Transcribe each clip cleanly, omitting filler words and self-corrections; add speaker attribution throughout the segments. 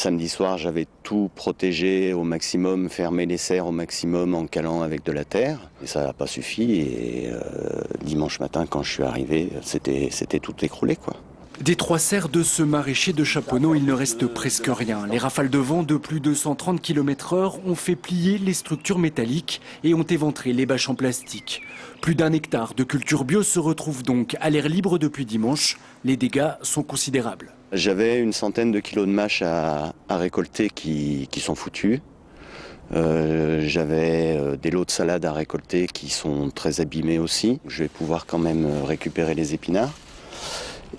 Speaker 1: Samedi soir, j'avais tout protégé au maximum, fermé les serres au maximum en calant avec de la terre. Et ça n'a pas suffi. Et dimanche matin, quand je suis arrivé, c'était tout écroulé, quoi.
Speaker 2: Des 3 serres de ce maraîcher de Chaponneau, il ne reste presque rien. Les rafales de vent de plus de 130 km/h ont fait plier les structures métalliques et ont éventré les bâches en plastique. Plus d'1 hectare de culture bio se retrouve donc à l'air libre depuis dimanche. Les dégâts sont considérables.
Speaker 1: J'avais une centaine de kilos de mâches à récolter qui sont foutus. J'avais des lots de salade à récolter qui sont très abîmés aussi. Je vais pouvoir quand même récupérer les épinards.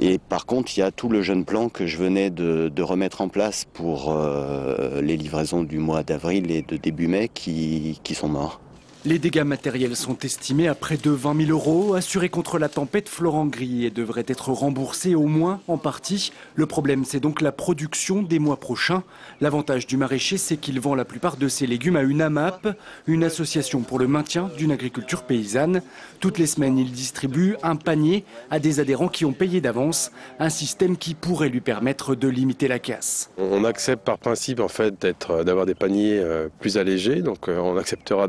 Speaker 1: Et par contre, il y a tout le jeune plan que je venais de remettre en place pour les livraisons du mois d'avril et de début mai qui sont morts.
Speaker 2: Les dégâts matériels sont estimés à près de 20 000 €. Assuré contre la tempête, Florent Grillet devrait être remboursé au moins en partie. Le problème, c'est donc la production des mois prochains. L'avantage du maraîcher, c'est qu'il vend la plupart de ses légumes à une AMAP, une association pour le maintien d'une agriculture paysanne. Toutes les semaines, il distribue un panier à des adhérents qui ont payé d'avance, un système qui pourrait lui permettre de limiter la casse.
Speaker 3: On accepte par principe en fait d'avoir des paniers plus allégés, donc on acceptera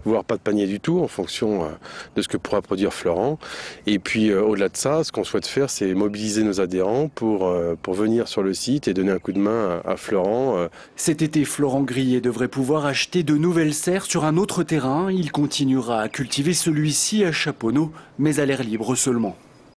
Speaker 3: voire pas de panier du tout en fonction de ce que pourra produire Florent. Et puis au-delà de ça, ce qu'on souhaite faire, c'est mobiliser nos adhérents pour venir sur le site et donner un coup de main à Florent.
Speaker 2: Cet été, Florent Grillet devrait pouvoir acheter de nouvelles serres sur un autre terrain. Il continuera à cultiver celui-ci à Chaponneau, mais à l'air libre seulement.